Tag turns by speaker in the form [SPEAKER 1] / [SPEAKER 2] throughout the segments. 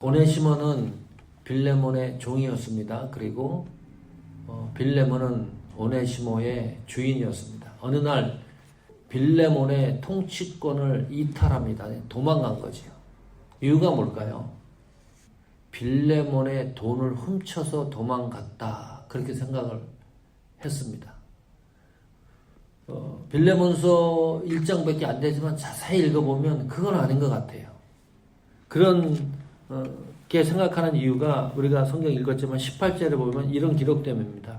[SPEAKER 1] 오네시모는 빌레몬의 종이었습니다. 그리고 빌레몬은 오네시모의 주인이었습니다. 어느 날 빌레몬의 통치권을 이탈합니다. 도망간 거지요. 이유가 뭘까요? 빌레몬의 돈을 훔쳐서 도망갔다. 그렇게 생각을 했습니다. 빌레몬서 1장밖에 안 되지만 자세히 읽어보면 그건 아닌 것 같아요. 그렇게 생각하는 이유가 우리가 성경 읽었지만 18절에 보면 이런 기록 때문입니다.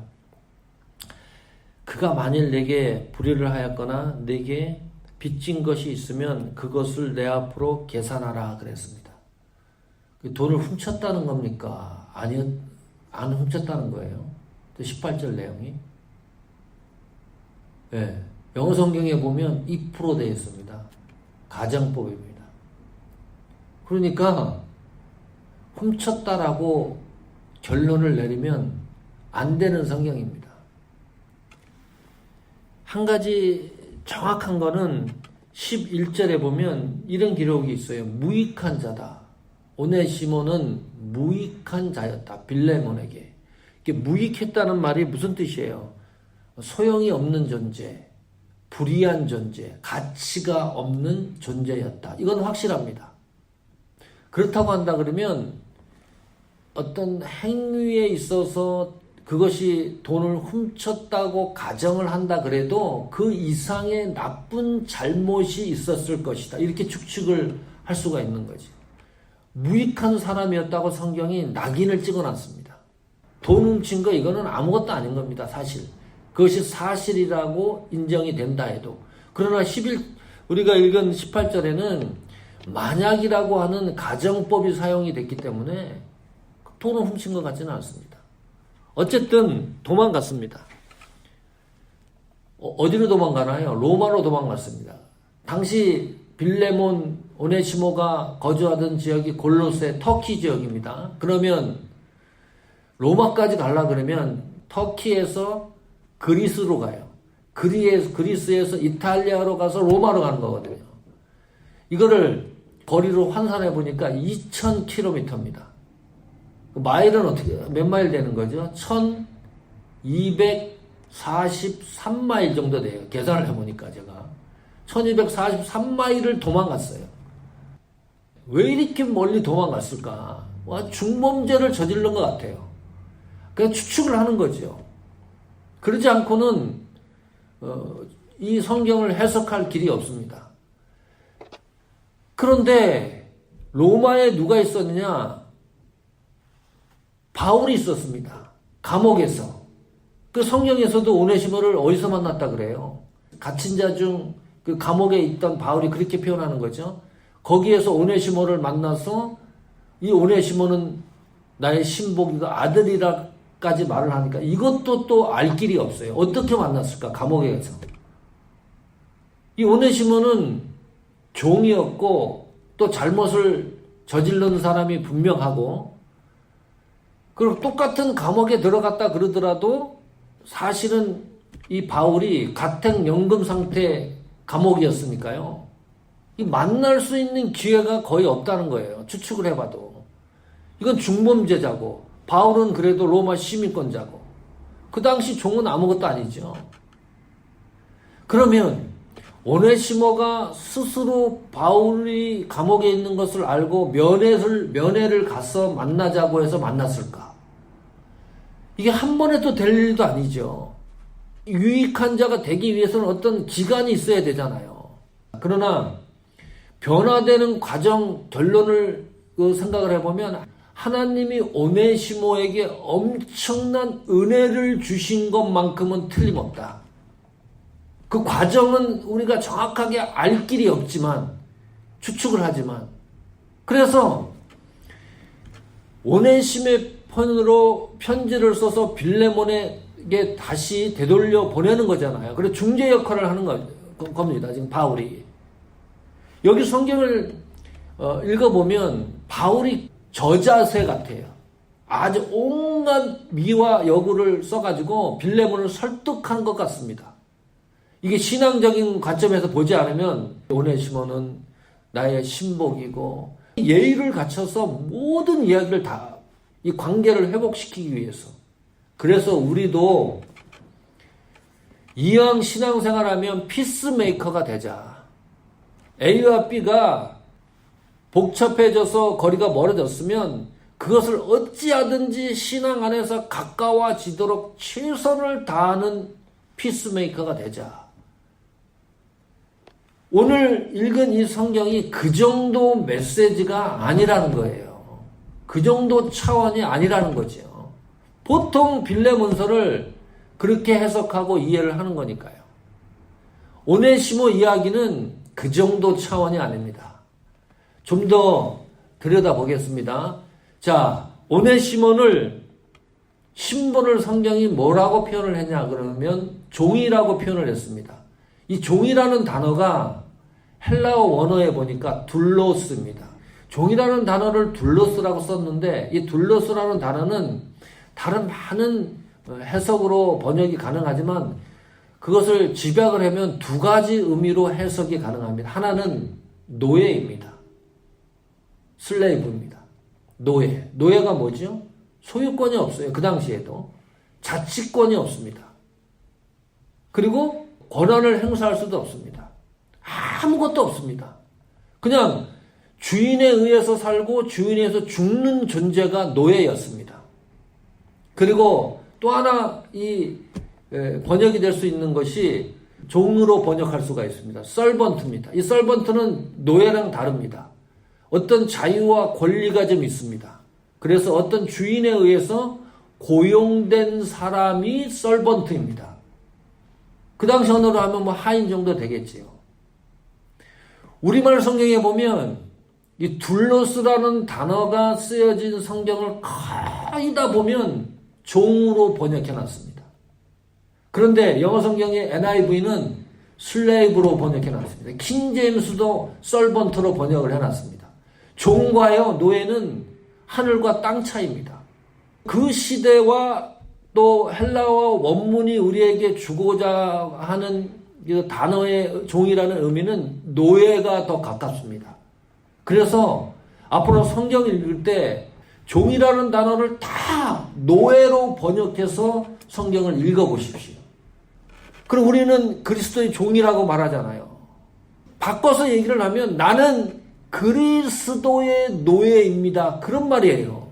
[SPEAKER 1] 그가 만일 내게 불의를 하였거나 내게 빚진 것이 있으면 그것을 내 앞으로 계산하라 그랬습니다. 돈을 훔쳤다는 겁니까? 아니요, 안 훔쳤다는 거예요. 18절 내용이. 네, 영어 성경에 보면 2% 되어 있습니다. 가정법입니다. 그러니까 훔쳤다라고 결론을 내리면 안 되는 성경입니다. 한 가지 정확한 거는 11절에 보면 이런 기록이 있어요. 무익한 자다. 오네시모는 무익한 자였다. 빌레몬에게. 이게 무익했다는 말이 무슨 뜻이에요? 소용이 없는 존재, 불의한 존재, 가치가 없는 존재였다. 이건 확실합니다. 그렇다고 한다 그러면 어떤 행위에 있어서 그것이 돈을 훔쳤다고 가정을 한다 그래도 그 이상의 나쁜 잘못이 있었을 것이다. 이렇게 추측을 할 수가 있는 거지. 무익한 사람이었다고 성경이 낙인을 찍어놨습니다. 돈 훔친 거 이거는 아무것도 아닌 겁니다. 사실. 그것이 사실이라고 인정이 된다 해도. 그러나 우리가 읽은 18절에는 만약이라고 하는 가정법이 사용이 됐기 때문에 돈을 훔친 것 같지는 않습니다. 어쨌든 도망갔습니다. 어디로 도망가나요? 로마로 도망갔습니다. 당시 빌레몬 오네시모가 거주하던 지역이 골로새 터키 지역입니다. 그러면 로마까지 가려고 그러면 터키에서 그리스로 가요. 그리스에서 이탈리아로 가서 로마로 가는 거거든요. 이거를 거리로 환산해 보니까 2000km입니다. 마일은 몇 마일 되는 거죠? 1243마일 정도 돼요. 계산을 해보니까 제가 1243마일을 도망갔어요. 왜 이렇게 멀리 도망갔을까? 중범죄를 저지른 것 같아요. 그냥 추측을 하는 거죠. 그러지 않고는 이 성경을 해석할 길이 없습니다. 그런데 로마에 누가 있었느냐? 바울이 있었습니다. 감옥에서. 그 성경에서도 오네시모를 어디서 만났다 그래요? 갇힌 자 중 그 감옥에 있던 바울이 그렇게 표현하는 거죠. 거기에서 오네시모를 만나서 이 오네시모는 나의 신복이고 아들이라까지 말을 하니까 이것도 또 알 길이 없어요. 어떻게 만났을까? 감옥에서. 이 오네시모는 종이었고 또 잘못을 저지른 사람이 분명하고 그리고 똑같은 감옥에 들어갔다 그러더라도 사실은 이 바울이 가택연금 상태 감옥이었으니까요. 이 만날 수 있는 기회가 거의 없다는 거예요. 추측을 해봐도. 이건 중범죄자고 바울은 그래도 로마 시민권자고 그 당시 종은 아무것도 아니죠. 그러면 오네시모가 스스로 바울이 감옥에 있는 것을 알고 면회를 가서 만나자고 해서 만났을까? 이게 한 번에 또 될 일도 아니죠. 유익한 자가 되기 위해서는 어떤 기간이 있어야 되잖아요. 그러나 변화되는 과정 결론을 생각을 해보면 하나님이 오네시모에게 엄청난 은혜를 주신 것만큼은 틀림없다. 그 과정은 우리가 정확하게 알 길이 없지만 추측을 하지만 그래서 오네시모의 편으로 편지를 써서 빌레몬에게 다시 되돌려 보내는 거잖아요. 그래서 중재 역할을 하는 겁니다. 지금 바울이. 여기 성경을 읽어보면 바울이 저자세 같아요. 아주 온갖 미와 여구를 써가지고 빌레몬을 설득한 것 같습니다. 이게 신앙적인 관점에서 보지 않으면 오네시모는 나의 신복이고 예의를 갖춰서 모든 이야기를 다 이 관계를 회복시키기 위해서. 그래서 우리도 이왕 신앙생활하면 피스메이커가 되자. A와 B가 복잡해져서 거리가 멀어졌으면 그것을 어찌하든지 신앙 안에서 가까워지도록 최선을 다하는 피스메이커가 되자. 오늘 읽은 이 성경이 그 정도 메시지가 아니라는 거예요. 그 정도 차원이 아니라는 거죠. 보통 빌레몬서를 그렇게 해석하고 이해를 하는 거니까요. 오네시모 이야기는 그 정도 차원이 아닙니다. 좀 더 들여다보겠습니다. 자, 오네시몬을 신분을 성경이 뭐라고 표현을 했냐 그러면 종이라고 표현을 했습니다. 이 종이라는 단어가 헬라어 원어에 보니까 둘로스입니다. 종이라는 단어를 둘로스라고 썼는데 이 둘로스라는 단어는 다른 많은 해석으로 번역이 가능하지만 그것을 집약을 하면 두 가지 의미로 해석이 가능합니다. 하나는 노예입니다. 슬레이브입니다. 노예. 노예가 뭐죠? 소유권이 없어요. 그 당시에도. 자치권이 없습니다. 그리고 권한을 행사할 수도 없습니다. 아무것도 없습니다. 그냥 주인에 의해서 살고 주인에 의해서 죽는 존재가 노예였습니다. 그리고 또 하나 이 번역이 될 수 있는 것이 종으로 번역할 수가 있습니다. 서번트입니다. 이 서번트는 노예랑 다릅니다. 어떤 자유와 권리가 좀 있습니다. 그래서 어떤 주인에 의해서 고용된 사람이 서번트입니다. 그 당시 언어로 하면 뭐 하인 정도 되겠지요. 우리말 성경에 보면 이 둘로스라는 단어가 쓰여진 성경을 거의 다 보면 종으로 번역해 놨습니다. 그런데 영어 성경의 NIV는 슬레이브로 번역해 놨습니다. 킹제임스도 서번트로 번역을 해 놨습니다. 종과요 노예는 하늘과 땅 차이입니다. 그 시대와 또 헬라어 원문이 우리에게 주고자 하는 단어의 종이라는 의미는 노예가 더 가깝습니다. 그래서 앞으로 성경을 읽을 때 종이라는 단어를 다 노예로 번역해서 성경을 읽어보십시오. 그럼 우리는 그리스도의 종이라고 말하잖아요. 바꿔서 얘기를 하면 나는 그리스도의 노예입니다. 그런 말이에요.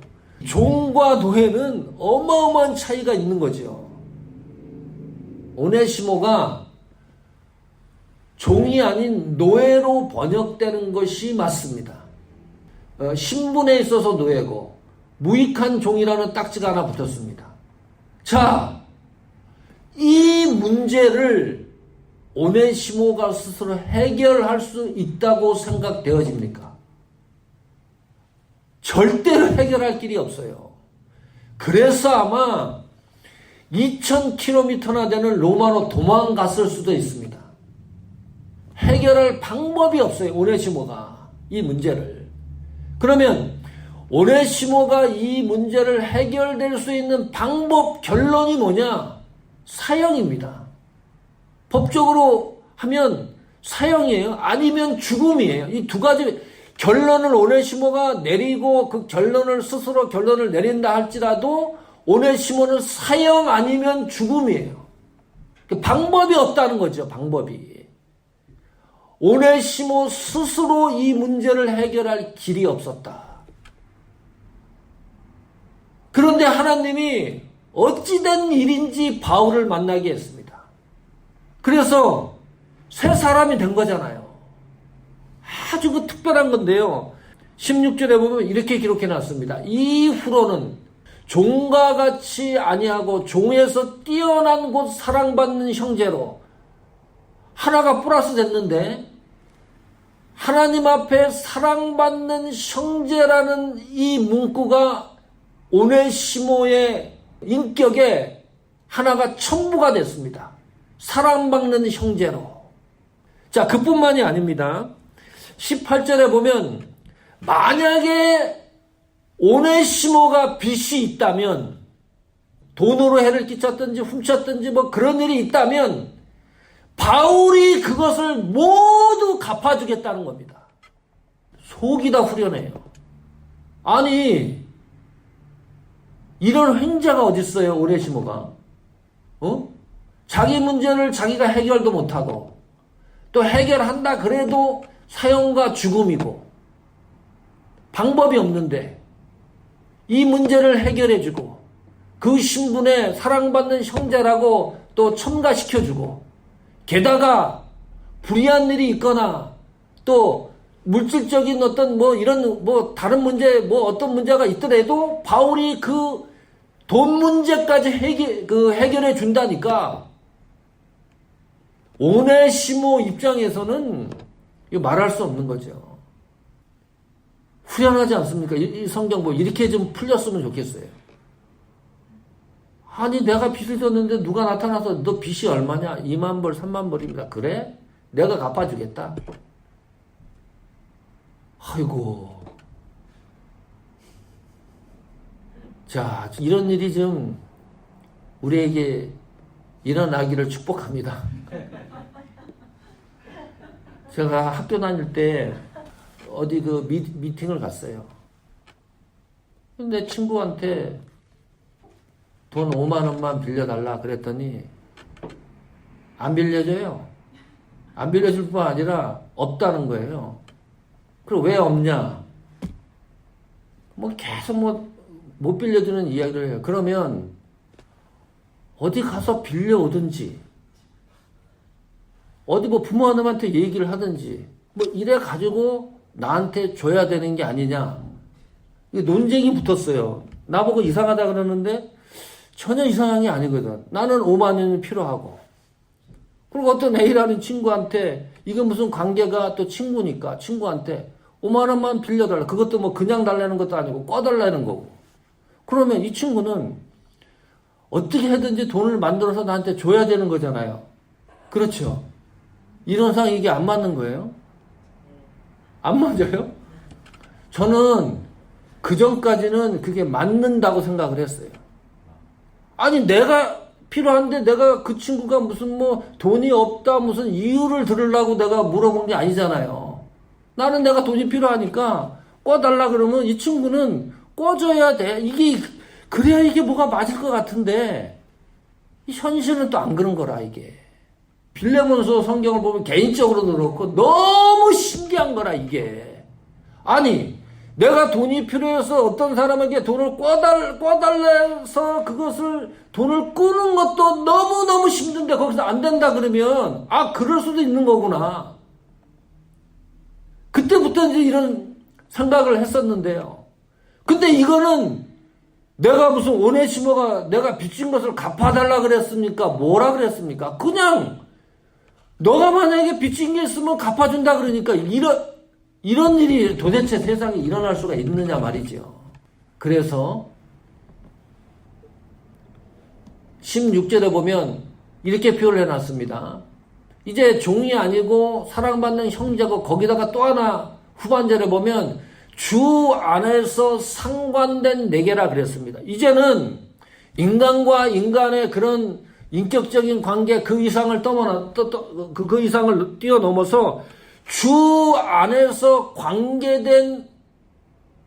[SPEAKER 1] 종과 노예는 어마어마한 차이가 있는 거죠. 오네시모가 종이 아닌 노예로 번역되는 것이 맞습니다. 신분에 있어서 노예고 무익한 종이라는 딱지가 하나 붙었습니다. 자, 이 문제를 오네시모가 스스로 해결할 수 있다고 생각되어집니까? 절대로 해결할 길이 없어요. 그래서 아마 2000km나 되는 로마로 도망갔을 수도 있습니다. 해결할 방법이 없어요. 오네시모가 이 문제를. 그러면 오네시모가 이 문제를 해결될 수 있는 방법 결론이 뭐냐? 사형입니다. 법적으로 하면 사형이에요. 아니면 죽음이에요. 이 두 가지 결론을 오네시모가 내리고 그 결론을 스스로 결론을 내린다 할지라도 오네시모는 사형 아니면 죽음이에요. 방법이 없다는 거죠. 방법이. 오네시모 스스로 이 문제를 해결할 길이 없었다. 그런데 하나님이 어찌된 일인지 바울을 만나게 했습니다. 그래서 새 사람이 된 거잖아요. 아주 그 특별한 건데요. 16절에 보면 이렇게 기록해 놨습니다. 이후로는 종과 같이 아니하고 종에서 뛰어난 곳 사랑받는 형제로 하나가 플러스 됐는데 하나님 앞에 사랑받는 형제라는 이 문구가 오네시모의 인격에 하나가 첨부가 됐습니다. 사랑받는 형제로. 자, 그뿐만이 아닙니다. 18절에 보면 만약에 오네시모가 빚이 있다면 돈으로 해를 끼쳤든지 훔쳤든지 뭐 그런 일이 있다면 바울이 그것을 모두 갚아주겠다는 겁니다. 속이 다 후련해요. 아니, 이런 횡재가 어딨어요, 오네시모가. 자기 문제를 자기가 해결도 못하고, 또 해결한다 그래도 사형과 죽음이고, 방법이 없는데, 이 문제를 해결해주고, 그 신분에 사랑받는 형제라고 또 첨가시켜주고, 게다가 불의한 일이 있거나, 또 물질적인 어떤 다른 문제, 어떤 문제가 있더라도 바울이 그 돈 문제까지 해결해 준다니까, 오네시모 입장에서는 이거 말할 수 없는 거죠. 후련하지 않습니까? 이 성경 이렇게 좀 풀렸으면 좋겠어요. 아니, 내가 빚을 졌는데 누가 나타나서 너 빚이 얼마냐? 2만 벌, 3만 벌입니다. 그래? 내가 갚아주겠다. 아이고. 자, 이런 일이 좀 우리에게 일어나기를 축복합니다. 제가 학교 다닐 때 어디 미팅을 갔어요. 근데 친구한테 돈 5만 원만 빌려달라 그랬더니 안 빌려줘요. 안 빌려줄 뿐 아니라 없다는 거예요. 그럼 왜 없냐? 계속 못 빌려주는 이야기를 해요. 그러면 어디 가서 빌려오든지, 어디 부모님한테 얘기를 하든지, 이래 가지고 나한테 줘야 되는 게 아니냐. 논쟁이 붙었어요. 나보고 이상하다 그러는데 전혀 이상한 게 아니거든. 나는 5만 원이 필요하고. 그리고 어떤 A라는 친구한테, 이게 무슨 관계가 또 친구니까, 친구한테 5만 원만 빌려달라. 그것도 그냥 달라는 것도 아니고 꺼달라는 거고. 그러면 이 친구는 어떻게 해든지 돈을 만들어서 나한테 줘야 되는 거잖아요. 그렇죠? 이런 상황 이게 안 맞는 거예요? 안 맞아요? 저는 그 전까지는 그게 맞는다고 생각을 했어요. 아니, 내가 필요한데 내가 그 친구가 무슨 돈이 없다 무슨 이유를 들으려고 내가 물어본 게 아니잖아요. 나는 내가 돈이 필요하니까 꿔달라 그러면 이 친구는 꿔줘야 돼. 그래야 이게 뭐가 맞을 것 같은데, 현실은 또 안 그런 거라, 이게. 빌레몬서 성경을 보면 개인적으로도 그렇고, 너무 신기한 거라, 이게. 아니, 내가 돈이 필요해서 어떤 사람에게 돈을 꿔달래서 돈을 끄는 것도 너무너무 힘든데 거기서 안 된다 그러면, 그럴 수도 있는 거구나. 그때부터 이제 이런 생각을 했었는데요. 근데 이거는 내가 무슨 오네시모가 내가 빚진 것을 갚아달라 그랬습니까? 뭐라 그랬습니까? 그냥 너가 만약에 빚진 게 있으면 갚아준다 그러니까 이런 일이 도대체 세상에 일어날 수가 있느냐 말이죠. 그래서 16절에 보면 이렇게 표현을 해놨습니다. 이제 종이 아니고 사랑받는 형제고, 거기다가 또 하나 후반절에 보면 주 안에서 상관된 내게라 그랬습니다. 이제는 인간과 인간의 그런 인격적인 관계 그 이상을 그 이상을 뛰어넘어서 주 안에서 관계된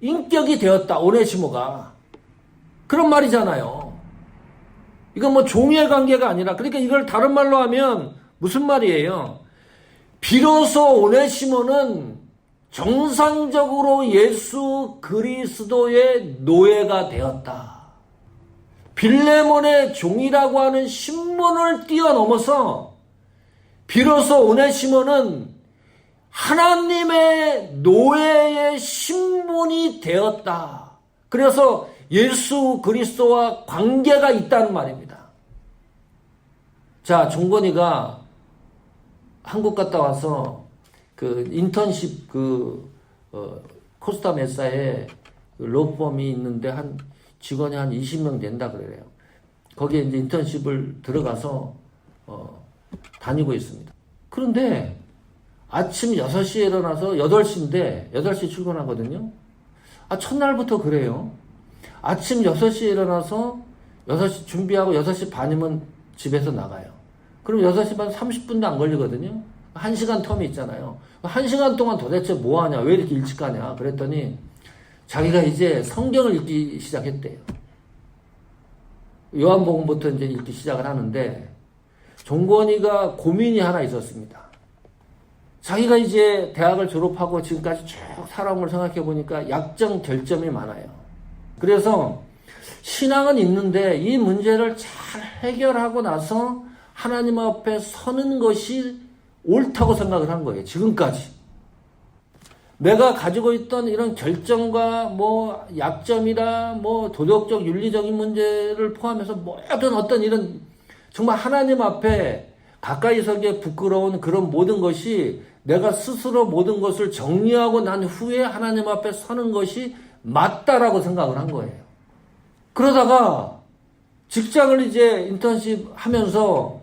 [SPEAKER 1] 인격이 되었다, 오네시모가. 그런 말이잖아요. 이건 종의 관계가 아니라, 그러니까 이걸 다른 말로 하면 무슨 말이에요? 비로소 오네시모는 정상적으로 예수 그리스도의 노예가 되었다. 빌레몬의 종이라고 하는 신분을 뛰어넘어서 비로소 오네시모는 하나님의 노예의 신분이 되었다. 그래서 예수 그리스도와 관계가 있다는 말입니다. 자, 종건이가 한국 갔다 와서 인턴십 코스타 메사에 로펌이 있는데 직원이 한 20명 된다 그래요. 거기에 이제 인턴십을 들어가서 다니고 있습니다. 그런데 아침 6시에 일어나서 8시인데 8시에 출근하거든요. 첫날부터 그래요. 아침 6시에 일어나서 6시 준비하고 6시 반이면 집에서 나가요. 그럼 6시 반 30분도 안 걸리거든요. 1시간 텀이 있잖아요. 1시간 동안 도대체 뭐 하냐? 왜 이렇게 일찍 가냐? 그랬더니 자기가 이제 성경을 읽기 시작했대요. 요한복음부터 이제 읽기 시작을 하는데 종건이가 고민이 하나 있었습니다. 자기가 이제 대학을 졸업하고 지금까지 쭉 살아온 걸 생각해 보니까 약점, 결점이 많아요. 그래서 신앙은 있는데 이 문제를 잘 해결하고 나서 하나님 앞에 서는 것이 옳다고 생각을 한 거예요. 지금까지. 내가 가지고 있던 이런 결정과 뭐 약점이라 뭐 도덕적 윤리적인 문제를 포함해서 모든 어떤 이런 정말 하나님 앞에 가까이 서기에 부끄러운 그런 모든 것이 내가 스스로 모든 것을 정리하고 난 후에 하나님 앞에 서는 것이 맞다라고 생각을 한 거예요. 그러다가 직장을 이제 인턴십 하면서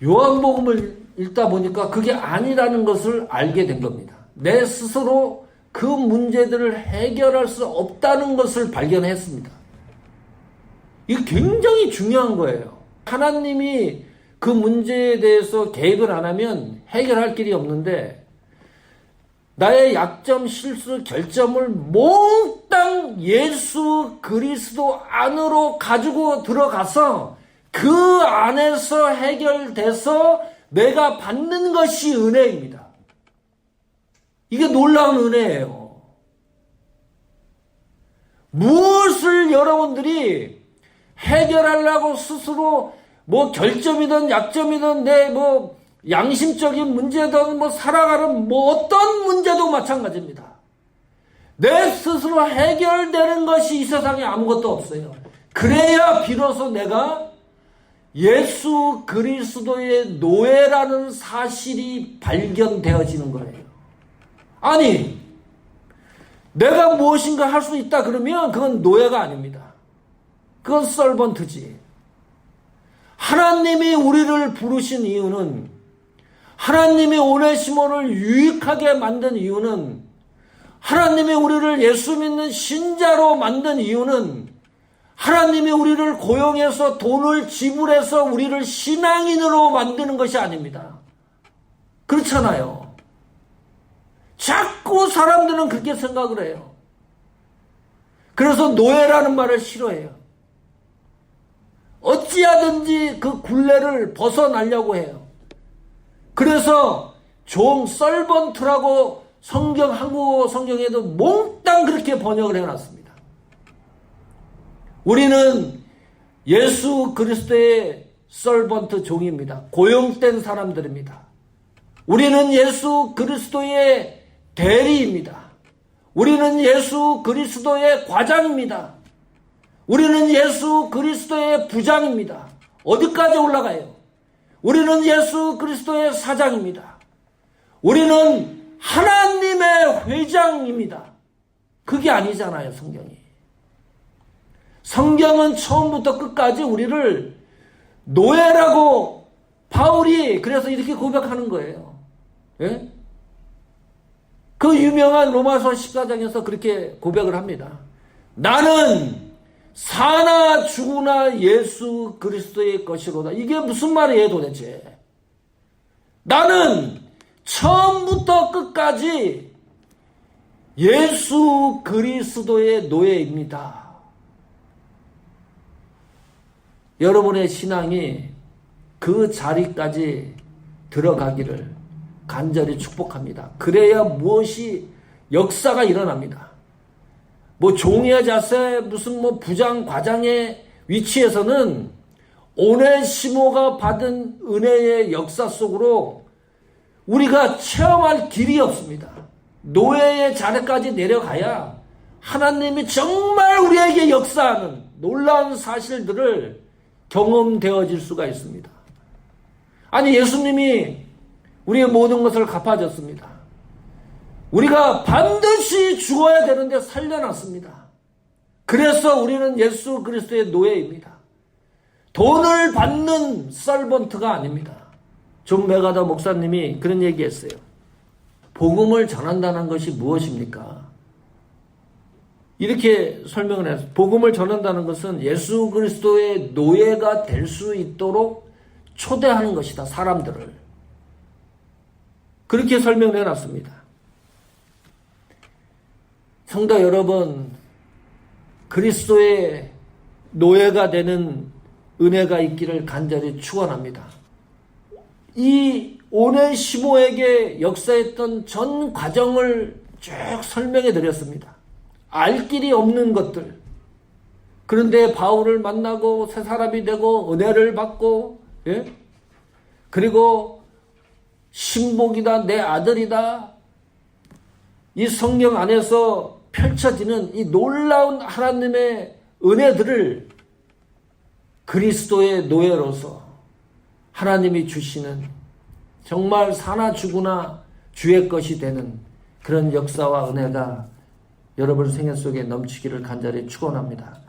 [SPEAKER 1] 요한복음을 읽다 보니까 그게 아니라는 것을 알게 된 겁니다. 내 스스로 그 문제들을 해결할 수 없다는 것을 발견했습니다. 이게 굉장히 중요한 거예요. 하나님이 그 문제에 대해서 개입을 안 하면 해결할 길이 없는데 나의 약점, 실수, 결점을 몽땅 예수 그리스도 안으로 가지고 들어가서 그 안에서 해결돼서 내가 받는 것이 은혜입니다. 이게 놀라운 은혜예요. 무엇을 여러분들이 해결하려고 스스로 뭐 결점이든 약점이든 내 뭐 양심적인 문제든 뭐 살아가는 뭐 어떤 문제도 마찬가지입니다. 내 스스로 해결되는 것이 이 세상에 아무것도 없어요. 그래야 비로소 내가 예수 그리스도의 노예라는 사실이 발견되어지는 거예요. 아니, 내가 무엇인가 할 수 있다 그러면 그건 노예가 아닙니다. 그건 서번트지. 하나님이 우리를 부르신 이유는, 하나님이 오네시모를 유익하게 만든 이유는, 하나님이 우리를 예수 믿는 신자로 만든 이유는, 하나님이 우리를 고용해서 돈을 지불해서 우리를 신앙인으로 만드는 것이 아닙니다. 그렇잖아요. 자꾸 사람들은 그렇게 생각을 해요. 그래서 노예라는 말을 싫어해요. 어찌하든지 그 굴레를 벗어나려고 해요. 그래서 종 서번트라고 성경, 한국어 성경에도 몽땅 그렇게 번역을 해놨습니다. 우리는 예수 그리스도의 서번트 종입니다. 고용된 사람들입니다. 우리는 예수 그리스도의 대리입니다. 우리는 예수 그리스도의 과장입니다. 우리는 예수 그리스도의 부장입니다. 어디까지 올라가요? 우리는 예수 그리스도의 사장입니다. 우리는 하나님의 회장입니다. 그게 아니잖아요, 성경이. 성경은 처음부터 끝까지 우리를 노예라고 바울이 그래서 이렇게 고백하는 거예요. 예? 그 유명한 로마서 14장에서 그렇게 고백을 합니다. 나는 사나 죽으나 예수 그리스도의 것이로다. 이게 무슨 말이에요 도대체? 나는 처음부터 끝까지 예수 그리스도의 노예입니다. 여러분의 신앙이 그 자리까지 들어가기를 간절히 축복합니다. 그래야 무엇이 역사가 일어납니다. 뭐 종의 자세, 무슨 뭐 부장, 과장의 위치에서는 오네시모가 받은 은혜의 역사 속으로 우리가 체험할 길이 없습니다. 노예의 자리까지 내려가야 하나님이 정말 우리에게 역사하는 놀라운 사실들을 경험되어질 수가 있습니다. 아니, 예수님이 우리의 모든 것을 갚아줬습니다. 우리가 반드시 죽어야 되는데 살려놨습니다. 그래서 우리는 예수 그리스도의 노예입니다. 돈을 받는 서번트가 아닙니다. 존 메가더 목사님이 그런 얘기했어요. 복음을 전한다는 것이 무엇입니까? 이렇게 설명을 했어요. 복음을 전한다는 것은 예수 그리스도의 노예가 될 수 있도록 초대하는 것이다, 사람들을. 그렇게 설명을 해놨습니다. 성도 여러분, 그리스도의 노예가 되는 은혜가 있기를 간절히 축원합니다. 이 오네시모에게 역사했던 전 과정을 쭉 설명해 드렸습니다. 알 길이 없는 것들. 그런데 바울을 만나고 새 사람이 되고 은혜를 받고, 예? 그리고 신복이다, 내 아들이다. 이 성경 안에서 펼쳐지는 이 놀라운 하나님의 은혜들을 그리스도의 노예로서 하나님이 주시는 정말 사나 죽으나 주의 것이 되는 그런 역사와 은혜가 여러분 생애 속에 넘치기를 간절히 축원합니다.